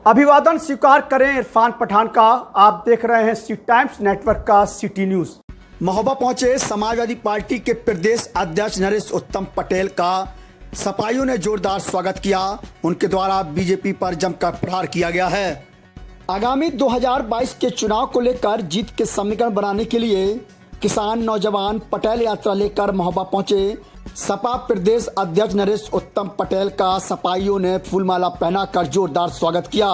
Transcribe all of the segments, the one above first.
अभिवादन स्वीकार करें इरफान पठान का। आप देख रहे हैं सी टाइम्स नेटवर्क का सिटी न्यूज। महोबा पहुंचे समाजवादी पार्टी के प्रदेश अध्यक्ष नरेश उत्तम पटेल का सपाइयों ने जोरदार स्वागत किया। उनके द्वारा बीजेपी पर जमकर प्रहार किया गया है। आगामी 2022 के चुनाव को लेकर जीत के समीकरण बनाने के लिए किसान नौजवान पटेल यात्रा लेकर महोबा पहुंचे। सपा प्रदेश अध्यक्ष नरेश उत्तम पटेल का सपाइयों ने फूलमाला पहनाकर जोरदार स्वागत किया।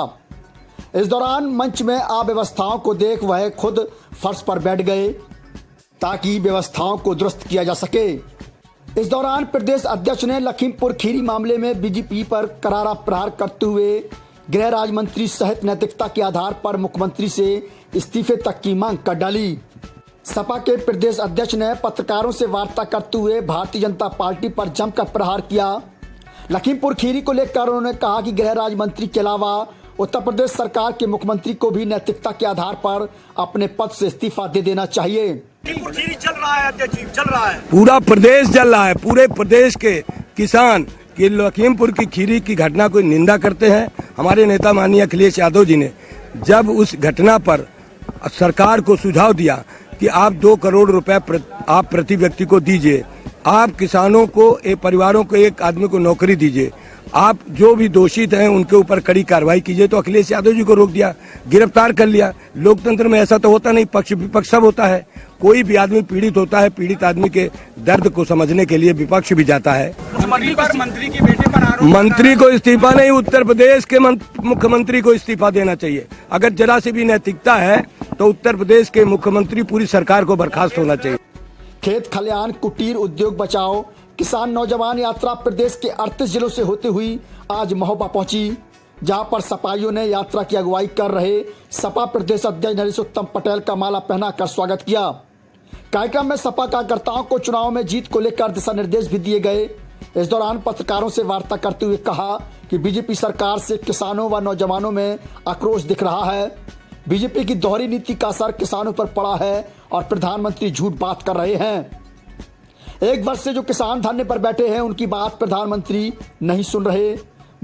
इस दौरान मंच में अव्यवस्थाओं को देख वह खुद फर्श पर बैठ गए ताकि व्यवस्थाओं को दुरुस्त किया जा सके। इस दौरान प्रदेश अध्यक्ष ने लखीमपुर खीरी मामले में बीजेपी पर करारा प्रहार करते हुए गृह राज्य मंत्री सहित नैतिकता के आधार पर मुख्यमंत्री से इस्तीफे तक की मांग कर डाली। सपा के प्रदेश अध्यक्ष ने पत्रकारों से वार्ता करते हुए भारतीय जनता पार्टी पर जमकर प्रहार किया। लखीमपुर खीरी को लेकर उन्होंने कहा कि गृह राज्य मंत्री के अलावा उत्तर प्रदेश सरकार के मुख्यमंत्री को भी नैतिकता के आधार पर अपने पद से इस्तीफा दे देना चाहिए। चल रहा है अध्यक्ष जी, चल रहा है, पूरा प्रदेश जल रहा है। पूरे प्रदेश के किसान की लखीमपुर की खीरी की घटना को निंदा करते हैं। हमारे नेता माननीय अखिलेश यादव जी ने जब उस घटना पर सरकार को सुझाव दिया कि आप 2 करोड़ रुपए आप प्रति व्यक्ति को दीजिए, आप किसानों को परिवारों को एक आदमी को नौकरी दीजिए, आप जो भी दोषित हैं उनके ऊपर कड़ी कार्रवाई कीजिए, तो अखिलेश यादव जी को रोक दिया, गिरफ्तार कर लिया। लोकतंत्र में ऐसा तो होता नहीं, पक्ष विपक्ष सब होता है। कोई भी आदमी पीड़ित होता है, पीड़ित आदमी के दर्द को समझने के लिए विपक्ष भी जाता है। मंत्री को इस्तीफा नहीं, उत्तर प्रदेश के मुख्यमंत्री को इस्तीफा देना चाहिए। अगर जरा से भी नैतिकता है तो उत्तर प्रदेश के मुख्यमंत्री पूरी सरकार को बर्खास्त होना चाहिए। खेत खलियान कुटीर उद्योग बचाओ किसान नौजवान यात्रा प्रदेश के 38 जिलों से होते हुई आज महोबा पहुंची, जहां पर सपाइयों ने यात्रा की अगुवाई कर रहे सपा प्रदेश अध्यक्ष नरेश उत्तम पटेल का माला पहनाकर स्वागत किया। कार्यक्रम में सपा कार्यकर्ताओं को चुनाव में जीत को लेकर दिशा निर्देश भी दिए गए। इस दौरान पत्रकारों से वार्ता करते हुए कहा कि बीजेपी सरकार से किसानों व नौजवानों में आक्रोश दिख रहा है। बीजेपी की दोहरी नीति का असर किसानों पर पड़ा है और प्रधानमंत्री झूठ बात कर रहे हैं। 1 वर्ष से जो किसान धरने पर बैठे हैं उनकी बात प्रधानमंत्री नहीं सुन रहे।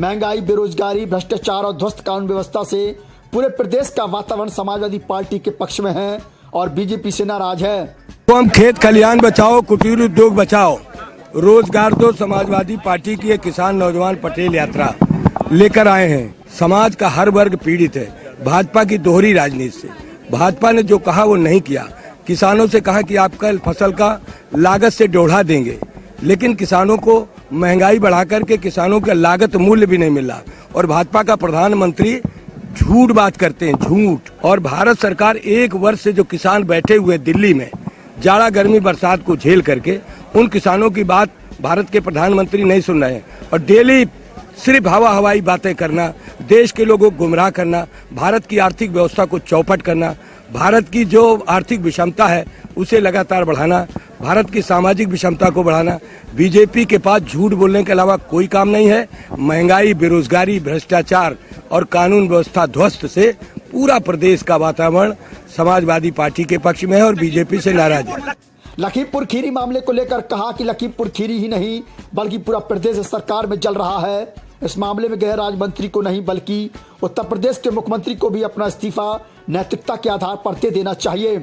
महंगाई, बेरोजगारी, भ्रष्टाचार और ध्वस्त कानून व्यवस्था से पूरे प्रदेश का वातावरण समाजवादी पार्टी के पक्ष में है और बीजेपी से नाराज है। तो हम खेत खलियान बचाओ, कुटीर उद्योग बचाओ, रोजगार दो समाजवादी पार्टी की किसान नौजवान पटेल यात्रा लेकर आए हैं। समाज का हर वर्ग पीड़ित है। भाजपा की दोहरी राजनीति से भाजपा ने जो कहा वो नहीं किया। किसानों से कहा कि आपका फसल का लागत से दोढ़ा देंगे, लेकिन किसानों को महंगाई बढ़ा करके किसानों का लागत मूल्य भी नहीं मिल रहा। और भाजपा का प्रधानमंत्री झूठ बात करते हैं, झूठ। और भारत सरकार 1 वर्ष से जो किसान बैठे हुए दिल्ली में जाड़ा गर्मी बरसात को झेल करके, उन किसानों की बात भारत के प्रधानमंत्री नहीं सुन रहे हैं और डेली सिर्फ हवाई बातें करना, देश के लोगों को गुमराह करना, भारत की आर्थिक व्यवस्था को चौपट करना, भारत की जो आर्थिक विषमता है उसे लगातार बढ़ाना, भारत की सामाजिक विषमता को बढ़ाना। बीजेपी के पास झूठ बोलने के अलावा कोई काम नहीं है। महंगाई, बेरोजगारी, भ्रष्टाचार और कानून व्यवस्था ध्वस्त से पूरा प्रदेश का वातावरण समाजवादी पार्टी के पक्ष में है और बीजेपी से नाराज है। लखीमपुर खीरी मामले को लेकर कहा कि लखीमपुर खीरी ही नहीं बल्कि पूरा प्रदेश सरकार में जल रहा है। इस मामले में गृह राज्य मंत्री को नहीं बल्कि उत्तर प्रदेश के मुख्यमंत्री को भी अपना इस्तीफा नैतिकता के आधार पर दे देना चाहिए।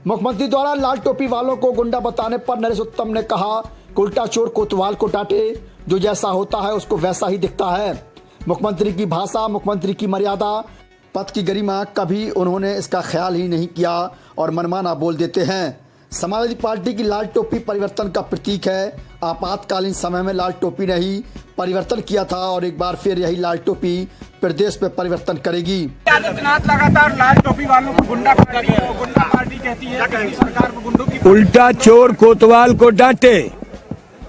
मुख्यमंत्री द्वारा लाल टोपी वालों को गुंडा बताने पर नरेश उत्तम ने कहा कि उल्टा चोर कोतवाल को डांटे, जो जैसा होता है उसको वैसा ही दिखता है। मुख्यमंत्री की भाषा, मुख्यमंत्री की मर्यादा, पद की गरिमा, कभी उन्होंने इसका ख्याल ही नहीं किया और मनमाना बोल देते हैं। समाजवादी पार्टी की लाल टोपी परिवर्तन का प्रतीक है। आपातकालीन समय में लाल टोपी ने ही परिवर्तन किया था और एक बार फिर यही लाल टोपी प्रदेश में परिवर्तन करेगी। लगातार लाल टोपी वालों को गुंडा पार्टी कहती है, सरकार को गुंडों की उल्टा चोर कोतवाल को डांटे,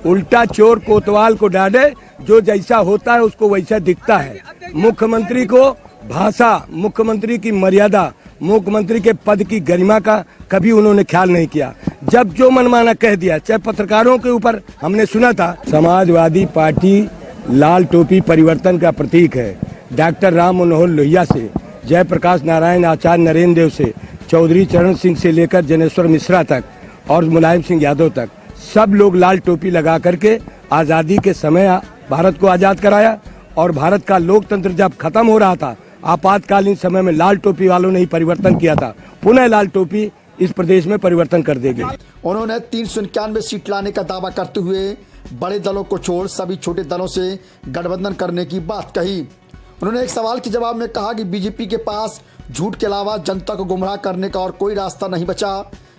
उल्टा चोर कोतवाल को डांटे, जो जैसा होता है उसको वैसा दिखता है। मुख्यमंत्री को भाषा, मुख्यमंत्री की मर्यादा, मुख्यमंत्री के पद की गरिमा का कभी उन्होंने ख्याल नहीं किया। जब जो मनमाना कह दिया, चाहे पत्रकारों के ऊपर हमने सुना था। समाजवादी पार्टी लाल टोपी परिवर्तन का प्रतीक है। डॉक्टर राम मनोहर लोहिया से जयप्रकाश नारायण, आचार्य नरेंद्र देव से, चौधरी चरण सिंह से लेकर जनेश्वर मिश्रा तक और मुलायम सिंह यादव तक सब लोग लाल टोपी लगा करके आज़ादी के समय भारत को आज़ाद कराया और भारत का लोकतंत्र जब खत्म हो रहा था आपातकालीन समय में लाल टोपी वालों ने ही परिवर्तन किया था, पुनः लाल टोपी इस प्रदेश में परिवर्तन कर देगी। उन्होंने 391 सीट लाने का दावा करते हुए बड़े दलों को छोड़ सभी छोटे दलों से गठबंधन करने की बात कही। उन्होंने एक सवाल के जवाब में कहा कि बीजेपी के पास झूठ के अलावा जनता को गुमराह करने का और कोई रास्ता नहीं बचा।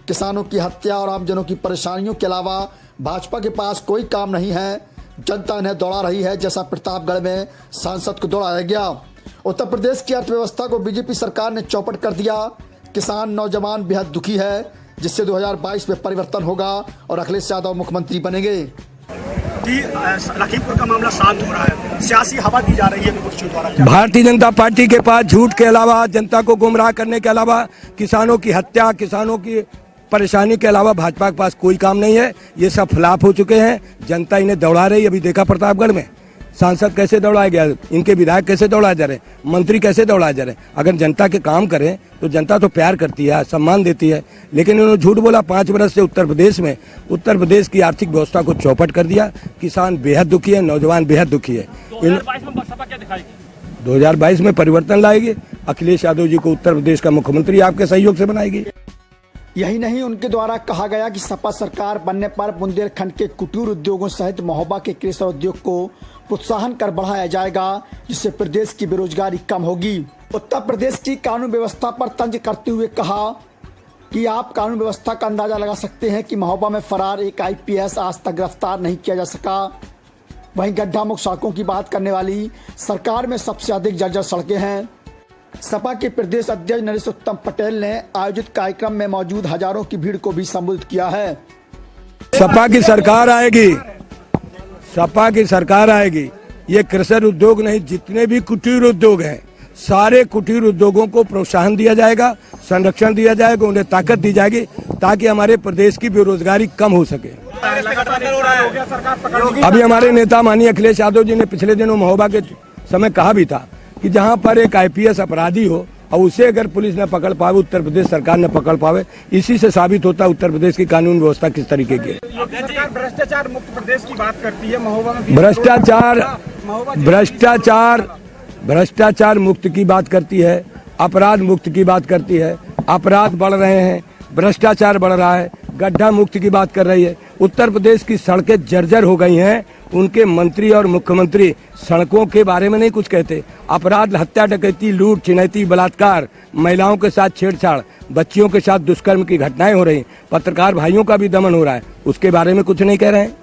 किसानों की हत्या और आमजनों की परेशानियों के अलावा भाजपा के पास कोई काम नहीं है। जनता इन्हें दौड़ा रही है, जैसा प्रतापगढ़ में सांसद को दौड़ाया गया। उत्तर प्रदेश की अर्थव्यवस्था को बीजेपी सरकार ने चौपट कर दिया। किसान नौजवान बेहद दुखी है, जिससे 2022 में परिवर्तन होगा और अखिलेश यादव मुख्यमंत्री बनेंगे। लखीमपुर का मामला शांत हो रहा है, सियासी हवा दी जा रही है विपक्षियों द्वारा। भारतीय जनता पार्टी के पास झूठ के अलावा, जनता को गुमराह करने के अलावा, किसानों की हत्या, किसानों की परेशानी के अलावा भाजपा के पास कोई काम नहीं है। ये सब फ्लॉप हो चुके हैं, जनता इन्हें दौड़ा रही। अभी देखा प्रतापगढ़ में सांसद कैसे दौड़ाया गया, इनके विधायक कैसे दौड़ाए जा रहे, मंत्री कैसे दौड़ाए जा रहे। अगर जनता के काम करें तो जनता तो प्यार करती है, सम्मान देती है, लेकिन इन्होंने झूठ बोला। 5 वर्ष से उत्तर प्रदेश की आर्थिक व्यवस्था को चौपट कर दिया। किसान बेहद दुखी है, नौजवान बेहद दुखी है। 2022 में परिवर्तन लाएगी, अखिलेश यादव जी को उत्तर प्रदेश का मुख्यमंत्री आपके सहयोग से बनाएगी। यही नहीं, उनके द्वारा कहा गया कि सपा सरकार बनने पर बुंदेलखंड के कुटीर उद्योगों सहित महोबा के कृषि उद्योग को प्रोत्साहन कर बढ़ाया जाएगा, जिससे प्रदेश की बेरोजगारी कम होगी। उत्तर प्रदेश की कानून व्यवस्था पर तंज करते हुए कहा कि आप कानून व्यवस्था का अंदाजा लगा सकते हैं कि महोबा में फरार एक IPS आज तक गिरफ्तार नहीं किया जा सका। वहीं गड्ढा मुक्त सड़कों की बात करने वाली सरकार में सबसे अधिक जर्जर सड़कें हैं। सपा के प्रदेश अध्यक्ष नरेश उत्तम पटेल ने आयोजित कार्यक्रम में मौजूद हजारों की भीड़ को भी संबोधित किया है। सपा की सरकार आएगी, सपा की सरकार आएगी। ये कृषि उद्योग नहीं, जितने भी कुटीर उद्योग हैं, सारे कुटीर उद्योगों को प्रोत्साहन दिया जाएगा, संरक्षण दिया जाएगा, उन्हें ताकत दी जाएगी, ताकि हमारे प्रदेश की बेरोजगारी कम हो सके। अभी हमारे नेता माननीय अखिलेश यादव जी ने पिछले दिनों महोबा के समय कहा भी था कि जहां पर एक IPS अपराधी हो और उसे अगर पुलिस न पकड़ पावे, उत्तर प्रदेश सरकार न पकड़ पावे, इसी से साबित होता है उत्तर प्रदेश की कानून व्यवस्था किस तरीके की है। भ्रष्टाचार मुक्त प्रदेश की बात करती है, महोबा में भ्रष्टाचार मुक्त की बात करती है, अपराध मुक्त की बात करती है। अपराध बढ़ रहे हैं, भ्रष्टाचार बढ़ रहा है, गड्ढा मुक्त की बात कर रही है। उत्तर प्रदेश की सड़कें जर्जर हो गई हैं। उनके मंत्री और मुख्यमंत्री सड़कों के बारे में नहीं कुछ कहते। अपराध, हत्या, डकैती, लूट, छिनैती, बलात्कार, महिलाओं के साथ छेड़छाड़, बच्चियों के साथ दुष्कर्म की घटनाएं हो रही, पत्रकार भाइयों का भी दमन हो रहा है, उसके बारे में कुछ नहीं कह रहे हैं।